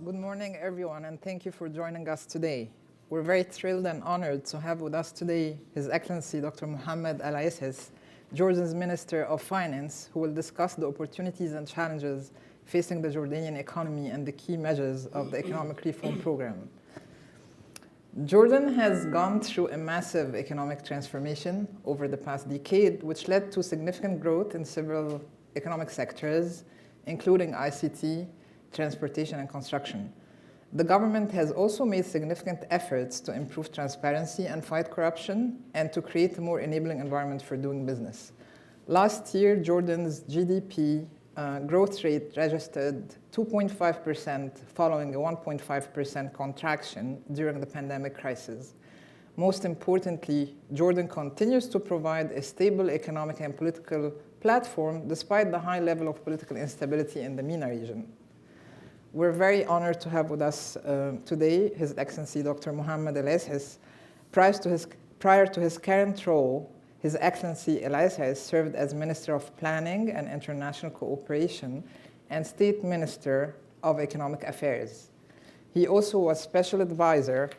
Good morning, everyone, and thank you for joining us today. We're very thrilled and honored to have with us today His Excellency Dr. Mohamad Al Issis, Jordan's Minister of Finance, who will discuss the opportunities and challenges facing the Jordanian economy and the key measures of the economic reform program. Jordan has gone through a massive economic transformation over the past decade, which led to significant growth in several economic sectors, including ICT, transportation, and construction. The government has also made significant efforts to improve transparency and fight corruption and to create a more enabling environment for doing business. Last year, Jordan's GDP growth rate registered 2.5% following a 1.5% contraction during the pandemic crisis. Most importantly, Jordan continues to provide a stable economic and political platform despite the high level of political instability in the MENA region. We're very honored to have with us today His Excellency Dr. Mohamad Al Issis. Prior to his current role, His Excellency Al Issis served as Minister of Planning and International Cooperation and State Minister of Economic Affairs. He also was Special Advisor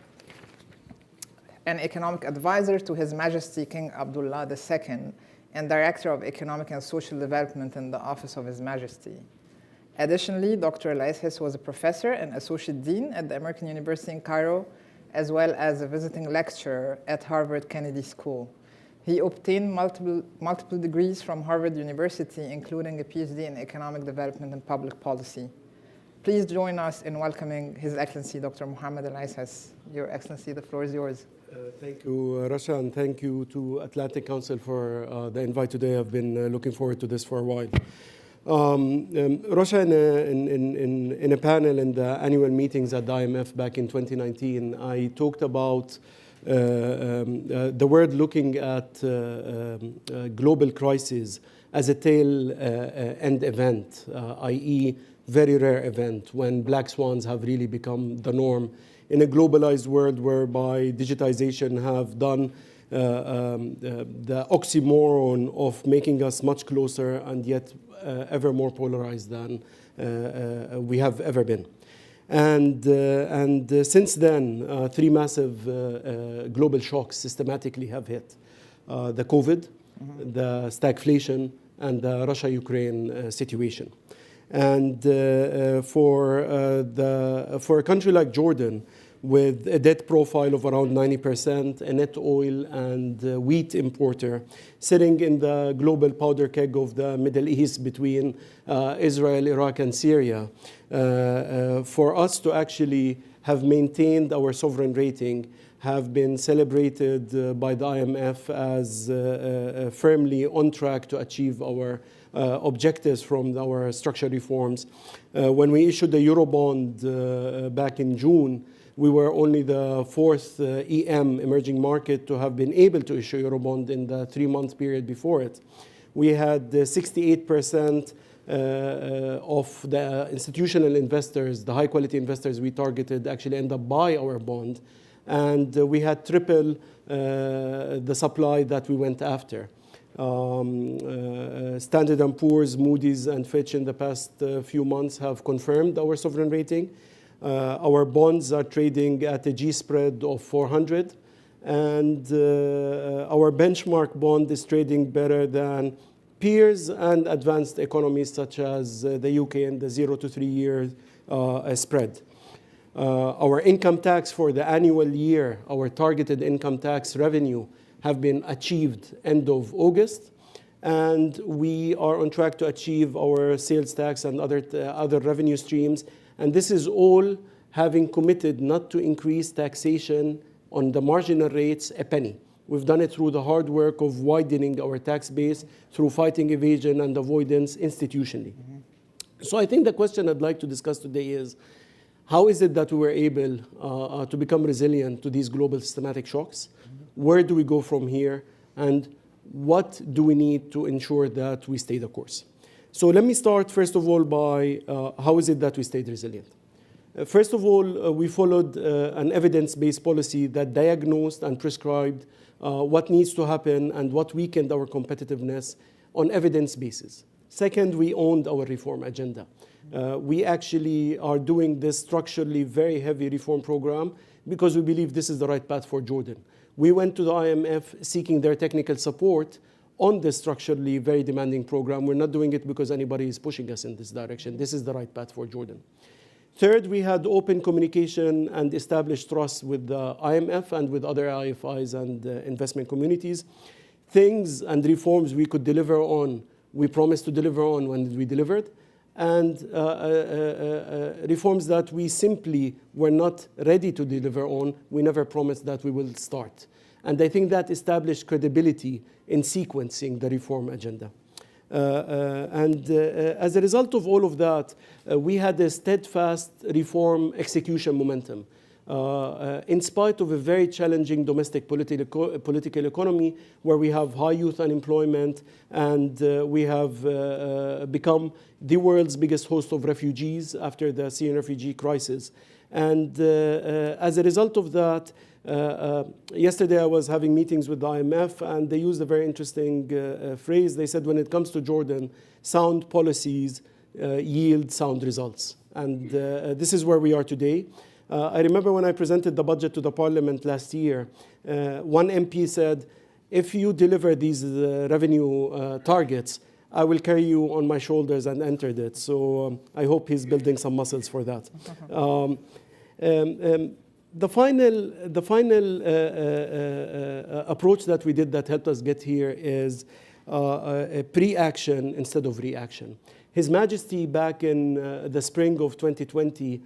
and Economic Advisor to His Majesty King Abdullah II and Director of Economic and Social Development in the Office of His Majesty. Additionally, Dr. Al Issis was a professor and associate dean at the American University in Cairo, as well as a visiting lecturer at Harvard Kennedy School. He obtained multiple degrees from Harvard University, including a PhD in economic development and public policy. Please join us in welcoming His Excellency Dr. Mohamad Al Issis. Your Excellency, the floor is yours. Thank you, Rasha, and thank you to Atlantic Council for the invite today. I've been looking forward to this for a while. Rasha, in a panel in the annual meetings at the IMF back in 2019, I talked about the world looking at global crisis as a tail-end event, i.e. very rare event when black swans have really become the norm in a globalized world whereby digitization have done the oxymoron of making us much closer and yet ever more polarized than we have ever been. And since then, three massive global shocks systematically have hit. The COVID, the stagflation, and the Russia-Ukraine situation. And for a country like Jordan, with a debt profile of around 90%, a net oil and wheat importer, sitting in the global powder keg of the Middle East between Israel, Iraq, and Syria, for us to actually have maintained our sovereign rating, have been celebrated by the IMF as firmly on track to achieve our objectives from our structural reforms. When we issued the Eurobond back in June, we were only the fourth EM, emerging market, to have been able to issue Eurobond in the 3-month period before it. We had 68% of the institutional investors, the high-quality investors we targeted, actually end up buy our bond. And we had triple the supply that we went after. Standard & Poor's, Moody's, and Fitch in the past few months have confirmed our sovereign rating. Our bonds are trading at a G-spread of 400, and our benchmark bond is trading better than peers and advanced economies such as the UK in the 0 to 3 year spread. Our income tax for the annual year, our targeted income tax revenue, have been achieved end of August, and we are on track to achieve our sales tax and other revenue streams. And this is all having committed not to increase taxation on the marginal rates a penny. We've done it through the hard work of widening our tax base, through fighting evasion and avoidance institutionally. So I think the question I'd like to discuss today is, how is it that we were able to become resilient to these global systematic shocks? Where do we go from here? And what do we need to ensure that we stay the course? So let me start, first of all, by how is it that we stayed resilient? First of all, we followed an evidence-based policy that diagnosed and prescribed what needs to happen and what weakened our competitiveness on evidence basis. Second, we owned our reform agenda. We actually are doing this structurally very heavy reform program because we believe this is the right path for Jordan. We went to the IMF seeking their technical support on this structurally very demanding program. We're not doing it because anybody is pushing us in this direction. This is the right path for Jordan. Third, we had open communication and established trust with the IMF and with other IFIs and investment communities. Things and reforms we could deliver on, we promised to deliver on when we delivered, and reforms that we simply were not ready to deliver on, we never promised that we will start. And I think that established credibility in sequencing the reform agenda. As a result of all of that, we had a steadfast reform execution momentum. In spite of a very challenging domestic political economy where we have high youth unemployment and we have become the world's biggest host of refugees after the Syrian refugee crisis. And as a result of that, yesterday I was having meetings with the IMF and they used a very interesting phrase. They said when it comes to Jordan, sound policies yield sound results. And this is where we are today. I remember when I presented the budget to the parliament last year, one MP said, if you deliver these revenue targets, I will carry you on my shoulders, and entered it. So I hope he's building some muscles for that. The final approach that we did that helped us get here is a pre-action instead of reaction. His Majesty back in the spring of 2020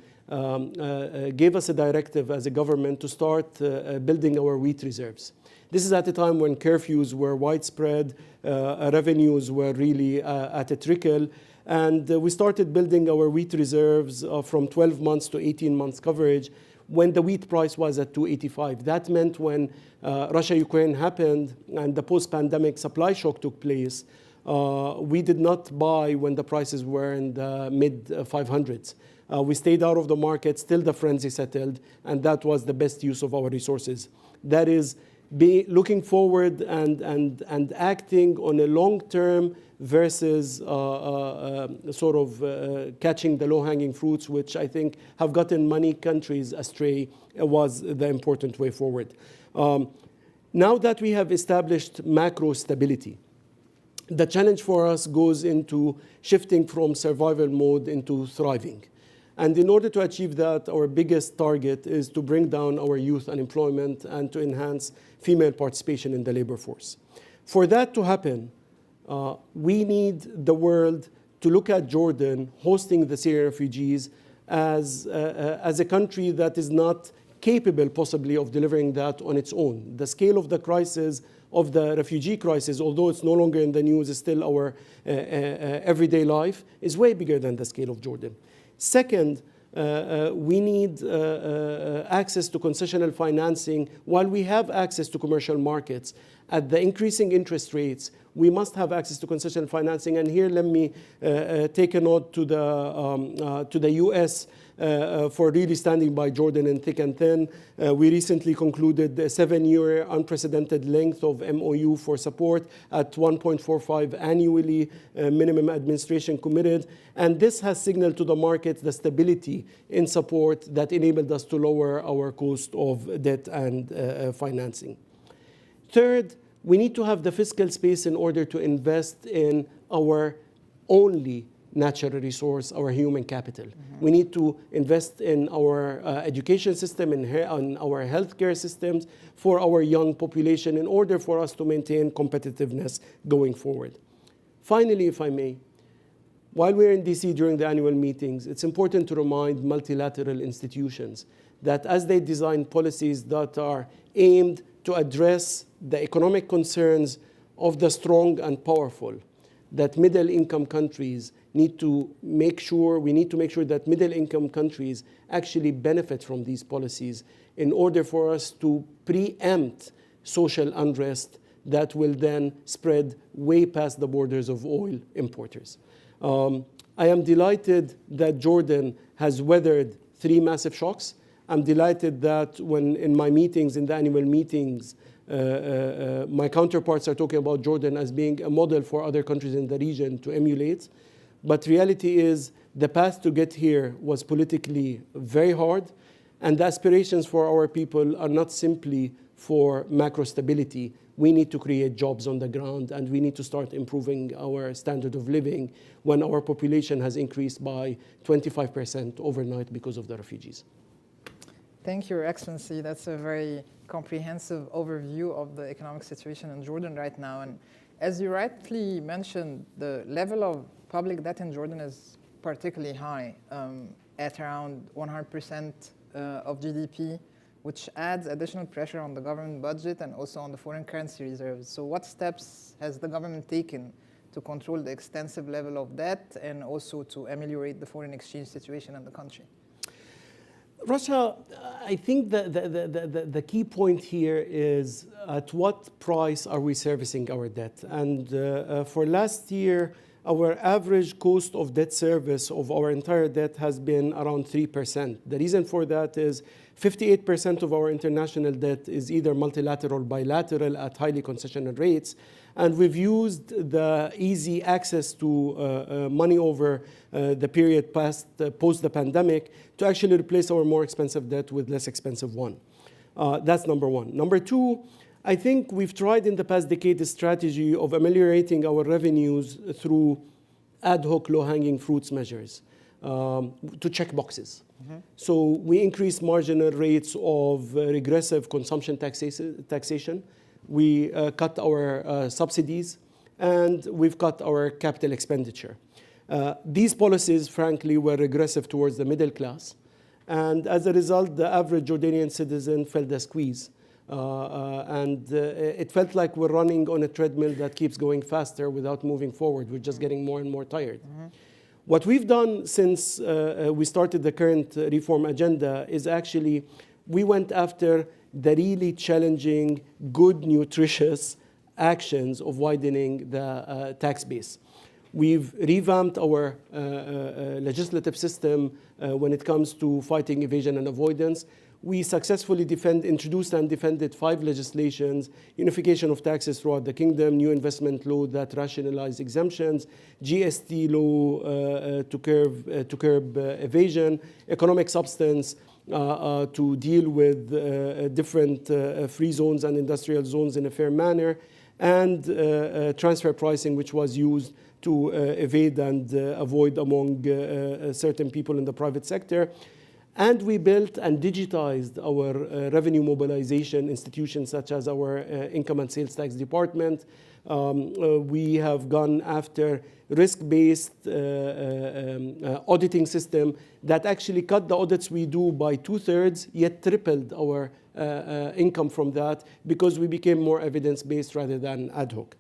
gave us a directive as a government to start building our wheat reserves. This is at a time when curfews were widespread, revenues were really at a trickle, and we started building our wheat reserves from 12 months to 18 months coverage when the wheat price was at 285. That meant when Russia-Ukraine happened and the post-pandemic supply shock took place, we did not buy when the prices were in the mid-500s. We stayed out of the market, still the frenzy settled, and that was the best use of our resources. That is, looking forward and acting on a long-term versus sort of catching the low-hanging fruits, which I think have gotten many countries astray, was the important way forward. Now that we have established macro stability, the challenge for us goes into shifting from survival mode into thriving. And in order to achieve that, our biggest target is to bring down our youth unemployment and to enhance female participation in the labor force. For that to happen, we need the world to look at Jordan hosting the Syrian refugees as a country that is not capable possibly of delivering that on its own. The scale of the crisis, of the refugee crisis, although it's no longer in the news, is still our everyday life, is way bigger than the scale of Jordan. Second, we need access to concessional financing. While we have access to commercial markets, at the increasing interest rates, we must have access to concessional financing. And here, let me take a note to the US for really standing by Jordan in thick and thin. We recently concluded a 7-year unprecedented length of MOU for support at 1.45 annually, minimum administration committed. And this has signaled to the market the stability in support that enabled us to lower our cost of debt and financing. Third, we need to have the fiscal space in order to invest in our only natural resource, our human capital. We need to invest in our education system, in our healthcare systems for our young population in order for us to maintain competitiveness going forward. Finally, if I may, while we're in DC during the annual meetings, it's important to remind multilateral institutions that as they design policies that are aimed to address the economic concerns of the strong and powerful, that middle-income countries need to make sure that middle-income countries actually benefit from these policies in order for us to preempt social unrest that will then spread way past the borders of oil importers. I am delighted that Jordan has weathered 3 massive shocks. I'm delighted that when in my meetings, in the annual meetings, my counterparts are talking about Jordan as being a model for other countries in the region to emulate. But reality is The path to get here was politically very hard, and the aspirations for our people are not simply for macro stability. We need to create jobs on the ground, and we need to start improving our standard of living when our population has increased by 25% overnight because of the refugees. Thank you, Your Excellency. That's a very comprehensive overview of the economic situation in Jordan right now. And as you rightly mentioned, the level of public debt in Jordan is particularly high, at around 100% of GDP, which adds additional pressure on the government budget and also on the foreign currency reserves. So what steps has the government taken to control the extensive level of debt and also to ameliorate the foreign exchange situation in the country? Russia, I think the key point here is at what price are we servicing our debt? And for last year, our average cost of debt service of our entire debt has been around 3%. The reason for that is 58% of our international debt is either multilateral or bilateral at highly concessional rates. And we've used the easy access to money over the period post the pandemic to actually replace our more expensive debt with less expensive one. That's number one. Number two, I think we've tried in the past decade the strategy of ameliorating our revenues through ad hoc low-hanging fruits measures to check boxes. So we increased marginal rates of regressive consumption taxation. We cut our subsidies, and we've cut our capital expenditure. These policies, frankly, were regressive towards the middle class. And as a result, the average Jordanian citizen felt the squeeze. It felt like we're running on a treadmill that keeps going faster without moving forward. We're just getting more and more tired. What we've done since we started the current reform agenda is actually we went after the really challenging, good, nutritious actions of widening the tax base. We've revamped our legislative system when it comes to fighting evasion and avoidance. We successfully introduced and defended 5 legislations: unification of taxes throughout the kingdom, new investment law that rationalized exemptions, GST law to curb evasion, economic substance to deal with different free zones and industrial zones in a fair manner, and transfer pricing, which was used to evade and avoid among certain people in the private sector. And we built and digitized our revenue mobilization institutions, such as our income and sales tax department. We have gone after risk-based auditing system that actually cut the audits we do by 2/3, yet tripled our income from that because we became more evidence-based rather than ad hoc.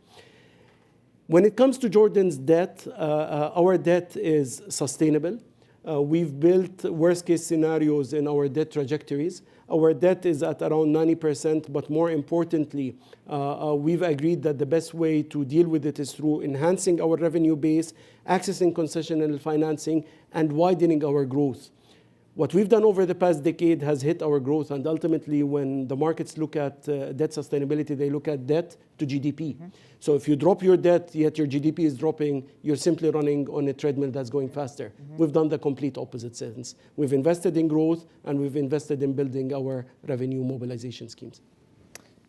When it comes to Jordan's debt, our debt is sustainable. We've built worst-case scenarios in our debt trajectories. Our debt is at around 90%, but more importantly, we've agreed that the best way to deal with it is through enhancing our revenue base, accessing concessional financing, and widening our growth. What we've done over the past decade has hit our growth, and ultimately when the markets look at debt sustainability, they look at debt to GDP. So if you drop your debt, yet your GDP is dropping, you're simply running on a treadmill that's going faster. We've done the complete opposite sense. We've invested in growth, and we've invested in building our revenue mobilization schemes.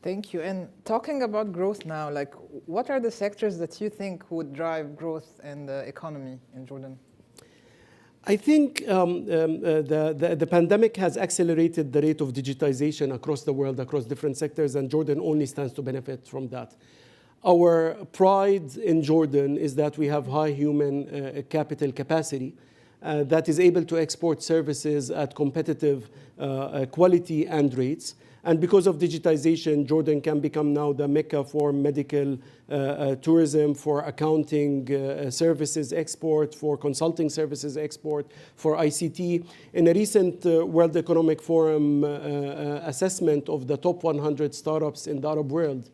Thank you. And talking about growth now, like what are the sectors that you think would drive growth in the economy in Jordan? I think the pandemic has accelerated the rate of digitization across the world, across different sectors, and Jordan only stands to benefit from that. Our pride in Jordan is that we have high human capital capacity that is able to export services at competitive quality and rates. And because of digitization, Jordan can become now the mecca for medical tourism, for accounting services export, for consulting services export, for ICT. In a recent World Economic Forum assessment of the top 100 startups in the Arab world,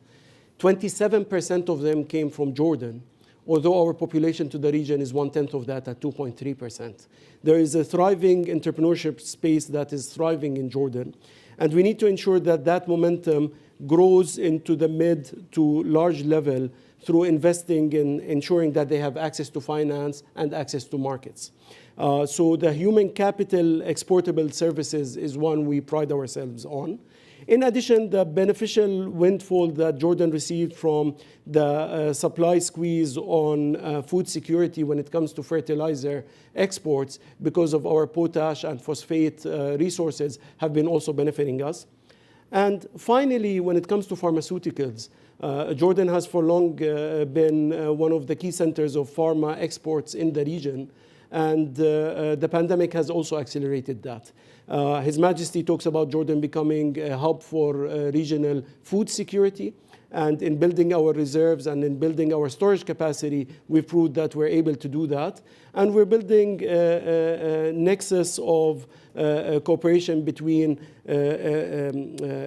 27% of them came from Jordan, although our population to the region is 1/10 of that at 2.3%. There is a thriving entrepreneurship space that is thriving in Jordan. And we need to ensure that that momentum grows into the mid to large level through investing in ensuring that they have access to finance and access to markets. So the human capital exportable services is one we pride ourselves on. In addition, the beneficial windfall that Jordan received from the supply squeeze on food security when it comes to fertilizer exports because of our potash and phosphate resources have been also benefiting us. And finally, when it comes to pharmaceuticals, Jordan has for long been one of the key centers of pharma exports in the region. And the pandemic has also accelerated that. His Majesty talks about Jordan becoming a hub for regional food security. And in building our reserves and in building our storage capacity, we've proved that we're able to do that. And we're building a nexus of cooperation between,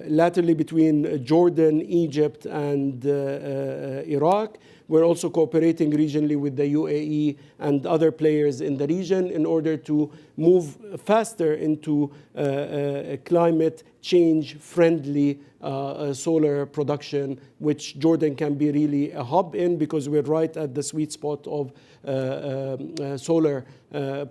laterally between Jordan, Egypt, and Iraq. We're also cooperating regionally with the UAE and other players in the region in order to move faster into climate change friendly solar production, which Jordan can be really a hub in because we're right at the sweet spot of solar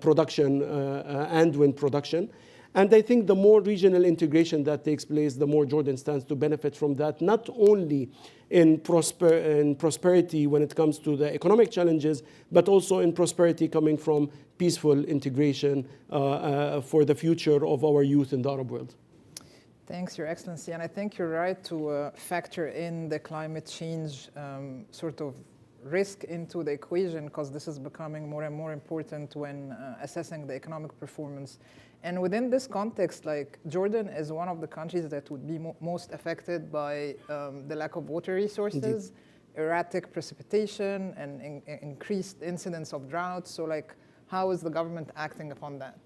production and wind production. And I think the more regional integration that takes place, the more Jordan stands to benefit from that, not only in prosperity when it comes to the economic challenges, but also in prosperity coming from peaceful integration for the future of our youth in the Arab world. Thanks, Your Excellency. And I think you're right to factor in the climate change sort of risk into the equation, because this is becoming more and more important when assessing the economic performance. And within this context, like Jordan is one of the countries that would be most affected by the lack of water resources, erratic precipitation, and increased incidence of drought. So like, how is the government acting upon that?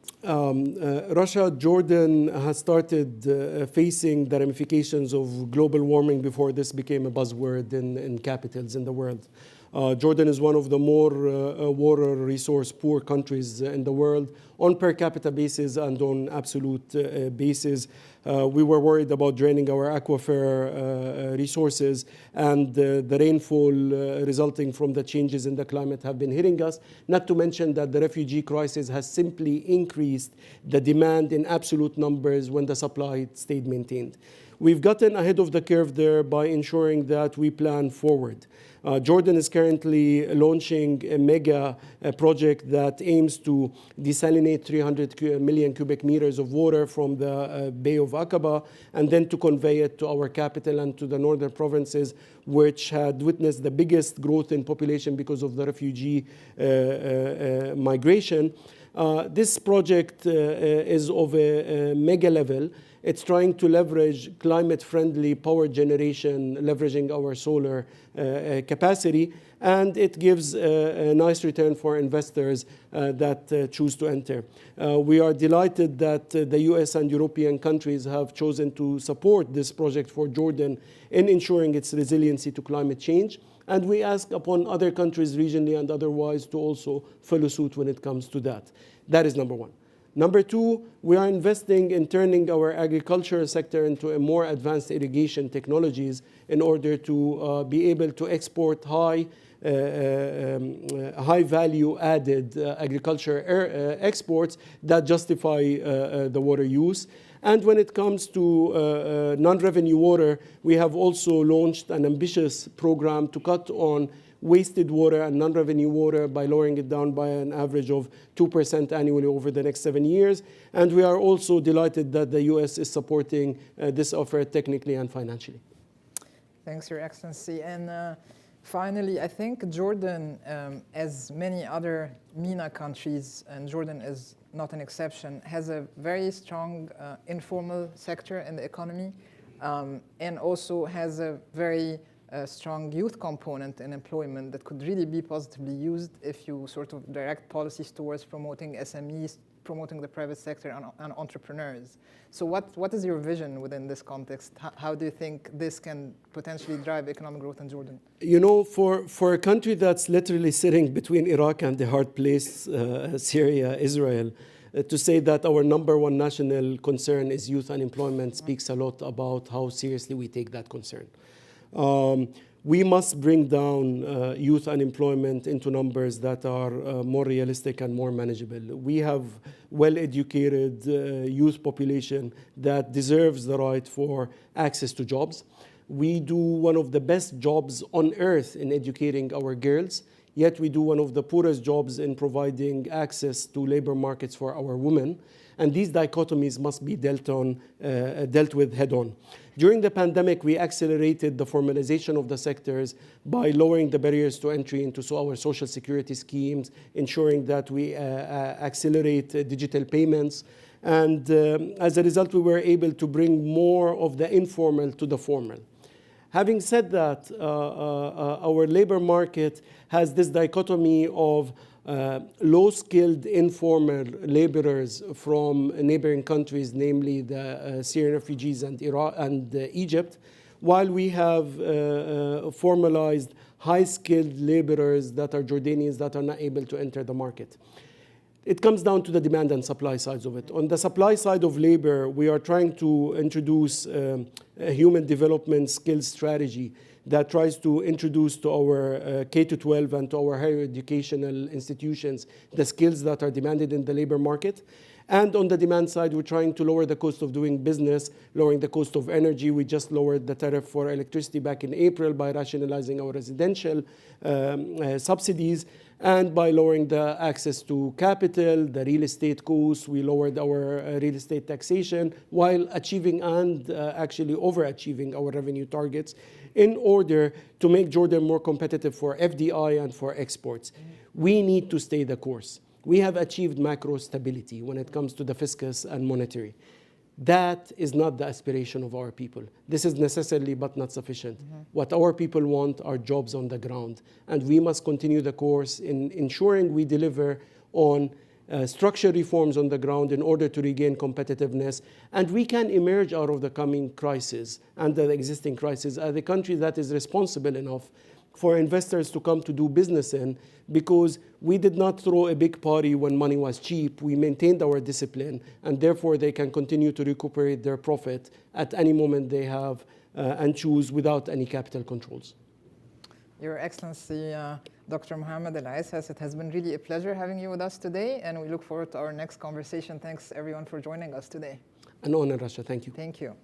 Russia, Jordan has started facing the ramifications of global warming before this became a buzzword in capitals in the world. Jordan is one of the more water resource poor countries in the world on per capita basis and on absolute basis. We were worried about draining our aquifer resources, and the rainfall resulting from the changes in the climate have been hitting us. Not to mention that the refugee crisis has simply increased the demand in absolute numbers when the supply stayed maintained. We've gotten ahead of the curve there by ensuring that we plan forward. Jordan is currently launching a mega project that aims to desalinate 300 million cubic meters of water from the Bay of Aqaba and then to convey it to our capital and to the northern provinces, which had witnessed the biggest growth in population because of the refugee migration. This project is of a mega level. It's trying to leverage climate-friendly power generation, leveraging our solar capacity, and it gives a nice return for investors that choose to enter. We are delighted that the US and European countries have chosen to support this project for Jordan in ensuring its resiliency to climate change. And we ask upon other countries regionally and otherwise to also follow suit when it comes to that. That is number one. Number two, we are investing in turning our agricultural sector into a more advanced irrigation technologies in order to be able to export high value added agriculture exports that justify the water use. And when it comes to non-revenue water, we have also launched an ambitious program to cut on wasted water and non-revenue water by lowering it down by an average of 2% annually over the next 7 years. And we are also delighted that the US is supporting this effort technically and financially. Thanks, Your Excellency. And finally, I think Jordan, as many other MENA countries, and Jordan is not an exception, has a very strong informal sector in the economy, and also has a very strong youth component in employment that could really be positively used if you sort of direct policies towards promoting SMEs, promoting the private sector and entrepreneurs. So what is your vision within this context? How do you think this can potentially drive economic growth in Jordan? You know, for a country that's literally sitting between Iraq and the hard place, Syria, Israel, to say that our number one national concern is youth unemployment speaks a lot about how seriously we take that concern. We must bring down youth unemployment into numbers that are more realistic and more manageable. We have well-educated youth population that deserves the right for access to jobs. We do one of the best jobs on earth in educating our girls, yet we do one of the poorest jobs in providing access to labor markets for our women. And these dichotomies must be dealt with head-on. During the pandemic, we accelerated the formalization of the sectors by lowering the barriers to entry into our social security schemes, ensuring that we accelerate digital payments. And as a result, we were able to bring more of the informal to the formal. Having said that, our labor market has this dichotomy of low-skilled informal laborers from neighboring countries, namely the Syrian refugees and Iraq and Egypt, while we have formalized high-skilled laborers that are Jordanians that are not able to enter the market. It comes down to the demand and supply sides of it. On the supply side of labor, we are trying to introduce a human development skills strategy that tries to introduce to our K-12 and to our higher educational institutions the skills that are demanded in the labor market. And on the demand side, we're trying to lower the cost of doing business, lowering the cost of energy. We just lowered the tariff for electricity back in April by rationalizing our residential subsidies. And by lowering the access to capital, the real estate costs, we lowered our real estate taxation while achieving and actually overachieving our revenue targets in order to make Jordan more competitive for FDI and for exports. We need to stay the course. We have achieved macro stability when it comes to the fiscus and monetary. That is not the aspiration of our people. This is necessarily but not sufficient. What our people want are jobs on the ground. And we must continue the course in ensuring we deliver on structural reforms on the ground in order to regain competitiveness. And we can emerge out of the coming crisis and the existing crisis as a country that is responsible enough for investors to come to do business in, because we did not throw a big party when money was cheap. We maintained our discipline, and therefore they can continue to recuperate their profit at any moment they have and choose without any capital controls. Your Excellency, Dr. Mohamad Al Issis, it has been really a pleasure having you with us today, and we look forward to our next conversation. Thanks everyone for joining us today. An honor, Rasha. Thank you. Thank you.